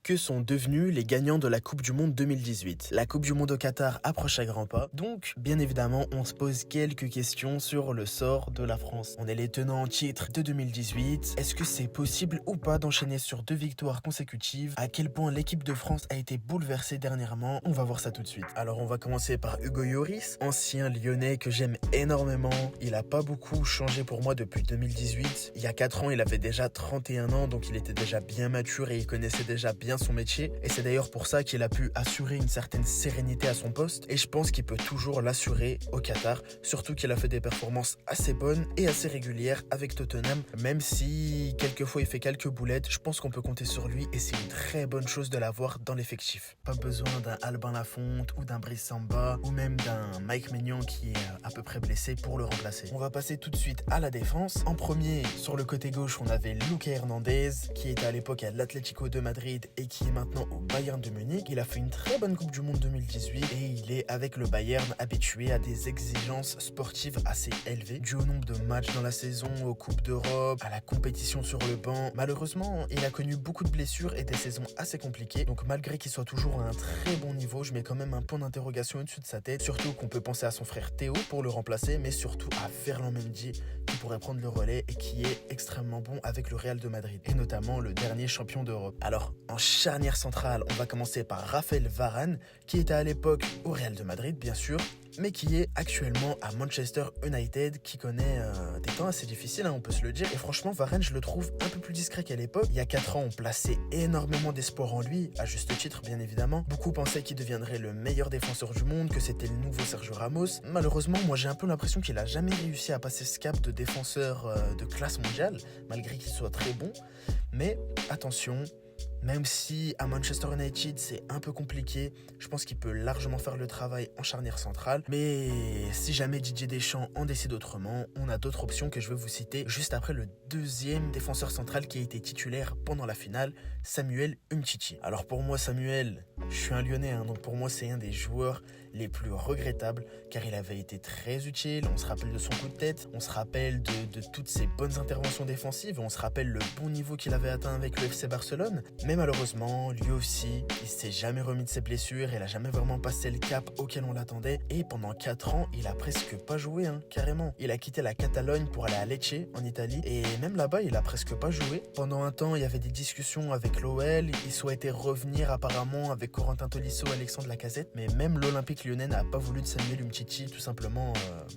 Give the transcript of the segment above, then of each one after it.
que sont devenus les gagnants de la Coupe du Monde 2018. La Coupe du Monde au Qatar approche à grands pas, donc bien évidemment on se pose quelques questions sur le sort de la France. On est les tenants en titre de 2018, est-ce que c'est possible ou pas d'enchaîner sur 2 victoires consécutives? À quel point l'équipe de France a été bouleversée dernièrement? On va voir ça tout de suite. Alors on va commencer par Hugo Lloris, ancien lyonnais que j'aime énormément. Il a pas beaucoup changé pour moi depuis 2018. Il y a 4 ans il avait déjà 31 ans, donc il était déjà bien mature et il connaissait déjà bien son métier, et c'est d'ailleurs pour ça qu'il a pu assurer une certaine sérénité à son poste, et je pense qu'il peut toujours l'assurer au Qatar, surtout qu'il a fait des performances assez bonnes et assez régulières avec Tottenham, même si quelquefois il fait quelques boulettes. Je pense qu'on peut compter sur lui et c'est une très bonne chose de l'avoir dans l'effectif. Pas besoin d'un Albin Lafonte ou d'un Brice Samba ou même d'un Mike Maignan qui est à peu près blessé pour le remplacer. On va passer tout de suite à la défense. En premier, sur le côté gauche, on avait Lucas Hernandez qui était à l'époque à l'Atlético de Madrid et qui est maintenant au Bayern de Munich. Il a fait une très bonne Coupe du Monde 2018 et il est avec le Bayern habitué à des exigences sportives assez élevées, dû au nombre de matchs dans la saison, aux Coupes d'Europe, à la compétition sur le banc. Malheureusement, il a connu beaucoup de blessures et des saisons assez compliquées, donc malgré qu'il soit toujours à un très bon niveau, je mets quand même un point d'interrogation au-dessus de sa tête, surtout qu'on peut penser à son frère Théo pour le remplacer, mais surtout à Ferland Mendy qui pourrait prendre le relais et qui est extrêmement bon avec le Real de Madrid, et notamment le dernier champion d'Europe. Alors, en charnière centrale, on va commencer par Raphaël Varane, qui était à l'époque au Real de Madrid, bien sûr, mais qui est actuellement à Manchester United, qui connaît des temps assez difficiles, on peut se le dire. Et franchement, Varane, je le trouve un peu plus discret qu'à l'époque. Il y a 4 ans, on plaçait énormément d'espoir en lui, à juste titre, bien évidemment. Beaucoup pensaient qu'il deviendrait le meilleur défenseur du monde, que c'était le nouveau Sergio Ramos. Malheureusement, moi, j'ai un peu l'impression qu'il a jamais réussi à passer ce cap de défenseur de classe mondiale, malgré qu'il soit très bon. Mais attention, même si à Manchester United c'est un peu compliqué, je pense qu'il peut largement faire le travail en charnière centrale. Mais si jamais Didier Deschamps en décide autrement, on a d'autres options que je vais vous citer juste après le deuxième défenseur central qui a été titulaire pendant la finale, Samuel Umtiti. Alors pour moi, Samuel, je suis un Lyonnais, donc pour moi c'est un des joueurs les plus regrettables, car il avait été très utile. On se rappelle de son coup de tête, on se rappelle de toutes ses bonnes interventions défensives, on se rappelle le bon niveau qu'il avait atteint avec le FC Barcelone. Mais malheureusement, lui aussi, il s'est jamais remis de ses blessures, il a jamais vraiment passé le cap auquel on l'attendait, et pendant 4 ans, il a presque pas joué, carrément. Il a quitté la Catalogne pour aller à Lecce, en Italie, et même là-bas, il a presque pas joué. Pendant un temps, il y avait des discussions avec l'OL, il souhaitait revenir apparemment avec Corentin Tolisso, Alexandre Lacazette, mais même l'Olympique Lyonnais n'a pas voulu de Samuel Umtiti, tout simplement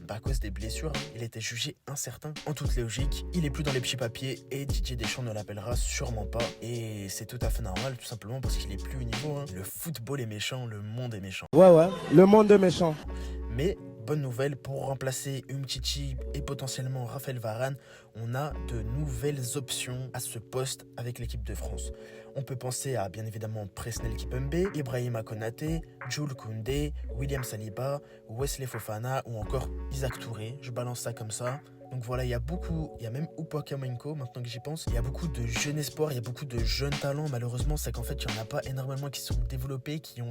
à cause des blessures. Il était jugé incertain. En toute logique, il est plus dans les petits papiers, et Didier Deschamps ne l'appellera sûrement pas, et c'est tout à fait normal, tout simplement parce qu'il est plus au niveau. Le football est méchant, le monde est méchant. Ouais, le monde est méchant. Mais bonne nouvelle, pour remplacer Umtiti et potentiellement Raphaël Varane, on a de nouvelles options à ce poste avec l'équipe de France. On peut penser à bien évidemment Presnel Kimpembe, Ibrahima Konaté, Jules Koundé, William Saliba, Wesley Fofana ou encore Isaac Touré. Je balance ça comme ça. Donc voilà, il y a même Upamecano maintenant que j'y pense. Il y a beaucoup de jeunes espoirs, il y a beaucoup de jeunes talents. Malheureusement, c'est qu'en fait, il n'y en a pas énormément qui sont développés, qui ont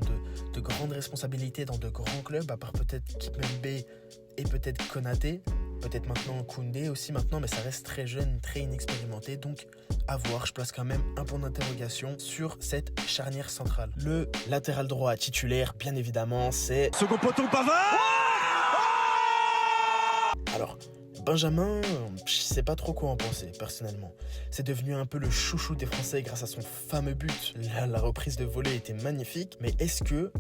de grandes responsabilités dans de grands clubs, à part peut-être Kimpembe et peut-être Konaté. Peut-être maintenant Koundé aussi maintenant, mais ça reste très jeune, très inexpérimenté. Donc à voir, je place quand même un point d'interrogation sur cette charnière centrale. Le latéral droit titulaire, bien évidemment, c'est... Second poteau, Pavard. Alors, Benjamin, je sais pas trop quoi en penser, personnellement. C'est devenu un peu le chouchou des Français grâce à son fameux but. La reprise de volée était magnifique, mais est-ce que,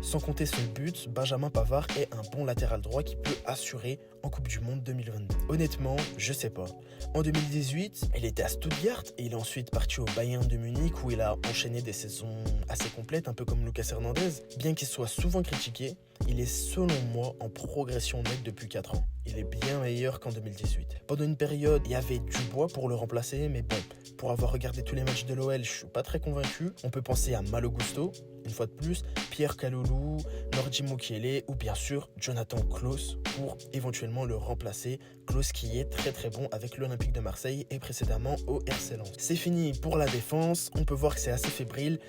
sans compter son but, Benjamin Pavard est un bon latéral droit qui peut assurer en Coupe du Monde 2022? Honnêtement, je sais pas. En 2018, il était à Stuttgart et il est ensuite parti au Bayern de Munich où il a enchaîné des saisons assez complètes, un peu comme Lucas Hernandez. Bien qu'il soit souvent critiqué, il est selon moi en progression nette depuis 4 ans. Il est bien meilleur qu'en 2018. Pendant une période, il y avait Dubois pour le remplacer, mais bon, pour avoir regardé tous les matchs de l'OL, je suis pas très convaincu. On peut penser à Malo Gusto, une fois de plus, Pierre Kaloulou, Nordi Mukiele ou bien sûr Jonathan Klaus pour éventuellement le remplacer. Klaus qui est très très bon avec l'Olympique de Marseille et précédemment au RC Lens. C'est fini pour la défense, on peut voir que c'est assez fébrile.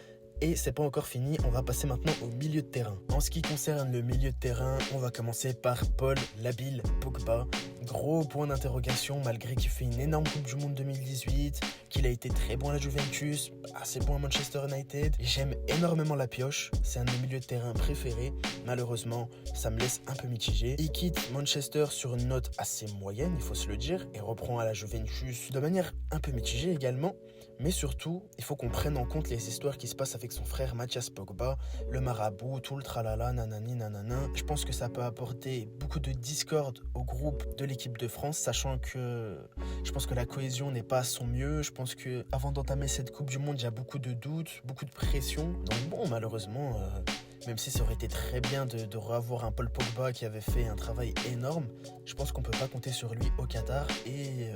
Et c'est pas encore fini, on va passer maintenant au milieu de terrain. En ce qui concerne le milieu de terrain, on va commencer par Paul Labile Pogba, Gros point d'interrogation malgré qu'il fait une énorme Coupe du Monde 2018, qu'il a été très bon à la Juventus, assez bon à Manchester United. J'aime énormément la pioche, c'est un de mes milieux de terrain préférés. Malheureusement, ça me laisse un peu mitigé. Il quitte Manchester sur une note assez moyenne, il faut se le dire, et reprend à la Juventus de manière un peu mitigée également. Mais surtout, il faut qu'on prenne en compte les histoires qui se passent avec son frère Mathias Pogba, le marabout, tout le tralala, nanani, nanana. Je pense que ça peut apporter beaucoup de discorde au groupe de l'équipe de France, sachant que je pense que la cohésion n'est pas à son mieux. Je pense que avant d'entamer cette Coupe du Monde, il y a beaucoup de doutes, beaucoup de pression. Donc bon, malheureusement, même si ça aurait été très bien de revoir un Paul Pogba qui avait fait un travail énorme, je pense qu'on peut pas compter sur lui au Qatar et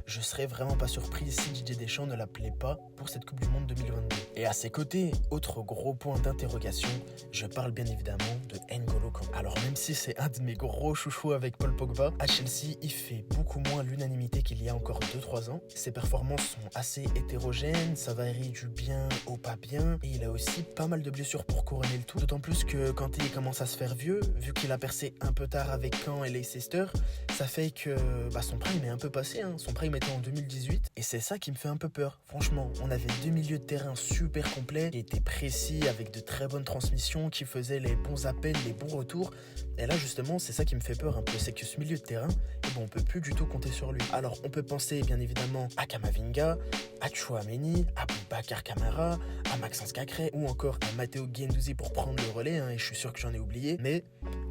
je serais vraiment pas surpris si Didier Deschamps ne l'appelait pas pour cette Coupe du Monde 2022. Et à ses côtés, autre gros point d'interrogation, je parle bien évidemment de N'Golo Kanté. Alors même si c'est un de mes gros chouchous avec Paul Pogba, à Chelsea, il fait beaucoup moins l'unanimité qu'il y a encore 2-3 ans. Ses performances sont assez hétérogènes, ça varie du bien au pas bien, et il a aussi pas mal de blessures pour couronner le tout. D'autant plus que Kanté commence à se faire vieux, vu qu'il a percé un peu tard avec Caen et Leicester, ça fait que son prime est un peu passé, son prime était en 2018, et c'est ça qui me fait un peu peur. Franchement, on avait deux milieux de terrain super complets, qui étaient précis, avec de très bonnes transmissions, qui faisaient les bons appels, les bons retours, et là justement c'est ça qui me fait peur un peu, c'est que ce milieu de terrain, on peut plus du tout compter sur lui. Alors on peut penser bien évidemment à Camavinga, à Tchouaméni, à Boubacar Kamara, à Maxence Cacré, ou encore à Matteo Guendouzi pour prendre le relais, et je suis sûr que j'en ai oublié, mais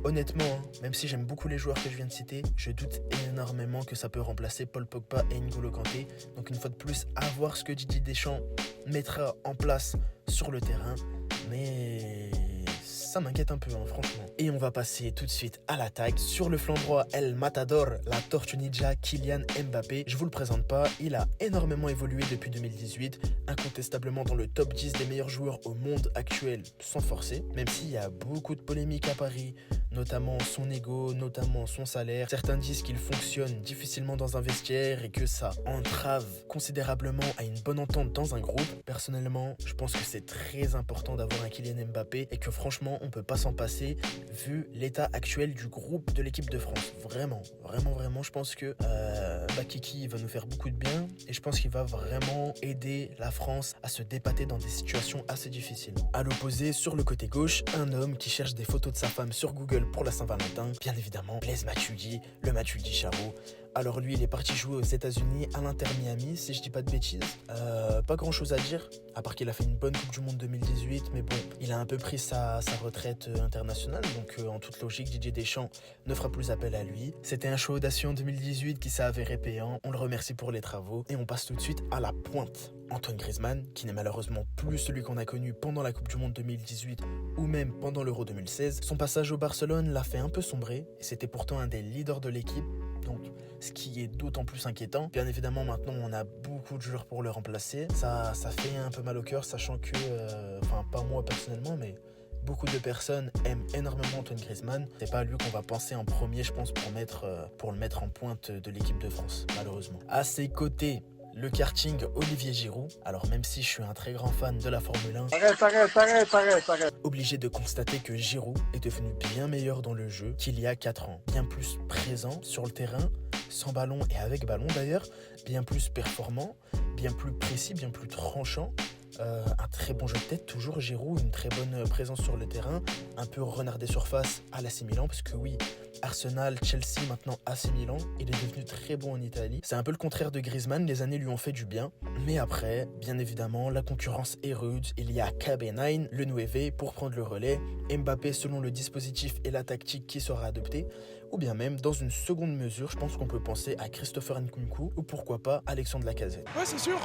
honnêtement, même si j'aime beaucoup les joueurs que je viens de citer, je doute énormément que ça peut remplacer Paul Pogba et N'Golo Kanté. Donc une fois de plus, à voir ce que Didier Deschamps mettra en place sur le terrain, mais ça m'inquiète un peu, franchement. Et on va passer tout de suite à l'attaque. Sur le flanc droit, El Matador, la Tortue Ninja, Kylian Mbappé. Je vous le présente pas, il a énormément évolué depuis 2018, incontestablement dans le top 10 des meilleurs joueurs au monde actuel, sans forcer, même s'il y a beaucoup de polémiques à Paris, notamment son ego, notamment son salaire. Certains disent qu'il fonctionne difficilement dans un vestiaire et que ça entrave considérablement à une bonne entente dans un groupe. Personnellement, je pense que c'est très important d'avoir un Kylian Mbappé et que franchement, on peut pas s'en passer vu l'état actuel du groupe de l'équipe de France. Vraiment, je pense que Kiki va nous faire beaucoup de bien et je pense qu'il va vraiment aider la France à se dépatter dans des situations assez difficiles. À l'opposé, sur le côté gauche, un homme qui cherche des photos de sa femme sur Google pour la Saint-Valentin, bien évidemment, Blaise Matuidi, le Matuidi Charo. Alors lui, il est parti jouer aux États-Unis à l'Inter Miami, si je dis pas de bêtises. Pas grand chose à dire, à part qu'il a fait une bonne Coupe du Monde 2018, mais bon, il a un peu pris sa retraite internationale, donc en toute logique, Didier Deschamps ne fera plus appel à lui. C'était un show audacieux en 2018 qui s'est avéré payant, on le remercie pour les travaux, et on passe tout de suite à la pointe. Antoine Griezmann, qui n'est malheureusement plus celui qu'on a connu pendant la Coupe du Monde 2018 ou même pendant l'Euro 2016. Son passage au Barcelone l'a fait un peu sombrer, et c'était pourtant un des leaders de l'équipe, donc ce qui est d'autant plus inquiétant. Bien évidemment, maintenant on a beaucoup de joueurs pour le remplacer. Ça fait un peu mal au cœur, sachant que, pas moi personnellement, mais beaucoup de personnes aiment énormément Antoine Griezmann. C'est pas à lui qu'on va penser en premier, je pense, pour le mettre en pointe de l'équipe de France, malheureusement. À ses côtés, le karting Olivier Giroud. Alors même si je suis un très grand fan de la Formule 1, arrête. Obligé de constater que Giroud est devenu bien meilleur dans le jeu qu'il y a 4 ans. Bien plus présent sur le terrain, sans ballon et avec ballon d'ailleurs, bien plus performant, bien plus précis, bien plus tranchant. Un très bon jeu de tête, toujours Giroud, une très bonne présence sur le terrain, un peu renard des surfaces à l'AC Milan, parce que oui, Arsenal, Chelsea, maintenant AC Milan, il est devenu très bon en Italie. C'est un peu le contraire de Griezmann, les années lui ont fait du bien, mais après, bien évidemment, la concurrence est rude, il y a KB9, le 9 pour prendre le relais, Mbappé selon le dispositif et la tactique qui sera adoptée, ou bien même, dans une seconde mesure, je pense qu'on peut penser à Christopher Nkunku, ou pourquoi pas Alexandre Lacazette. Ouais, c'est sûr.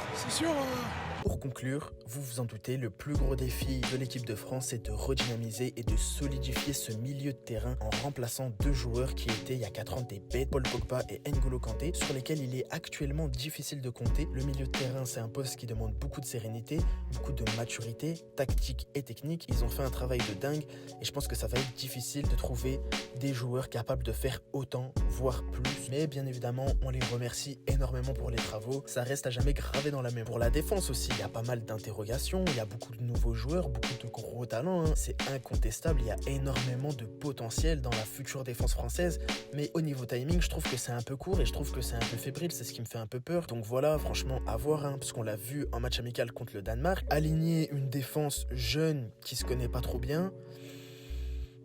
Pour conclure, vous vous en doutez, le plus gros défi de l'équipe de France est de redynamiser et de solidifier ce milieu de terrain en remplaçant deux joueurs qui étaient il y a 4 ans des bêtes, Paul Pogba et N'Golo Kanté, sur lesquels il est actuellement difficile de compter. Le milieu de terrain, c'est un poste qui demande beaucoup de sérénité, beaucoup de maturité, tactique et technique. Ils ont fait un travail de dingue et je pense que ça va être difficile de trouver des joueurs capables de faire autant, voire plus. Mais bien évidemment, on les remercie énormément pour les travaux. Ça reste à jamais gravé dans la mémoire. Pour la défense aussi, il y a pas mal d'interrogations. Il y a beaucoup de nouveaux joueurs, beaucoup de gros talents. C'est incontestable. Il y a énormément de potentiel dans la future défense française. Mais au niveau timing, je trouve que c'est un peu court et je trouve que c'est un peu fébrile. C'est ce qui me fait un peu peur. Donc voilà, franchement, à voir, parce qu'on l'a vu en match amical contre le Danemark. Aligner une défense jeune qui se connaît pas trop bien,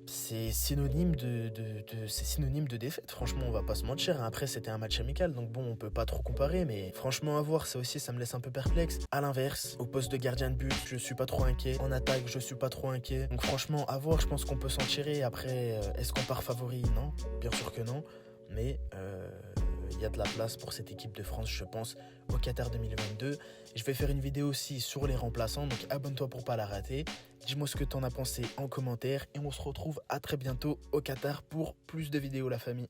c'est synonyme de défaite. Franchement, on va pas se mentir. Après, c'était un match amical, donc bon, on peut pas trop comparer, mais franchement, à voir, ça aussi, ça me laisse un peu perplexe. À l'inverse, au poste de gardien de but, je suis pas trop inquiet. En attaque, je suis pas trop inquiet. Donc franchement, à voir, je pense qu'on peut s'en tirer. Après, est-ce qu'on part favori? Non, bien sûr que non. Mais il y a de la place pour cette équipe de France, je pense, au Qatar 2022. Je vais faire une vidéo aussi sur les remplaçants, donc abonne-toi pour pas la rater. Dis-moi ce que t'en as pensé en commentaire et on se retrouve à très bientôt au Qatar pour plus de vidéos, la famille.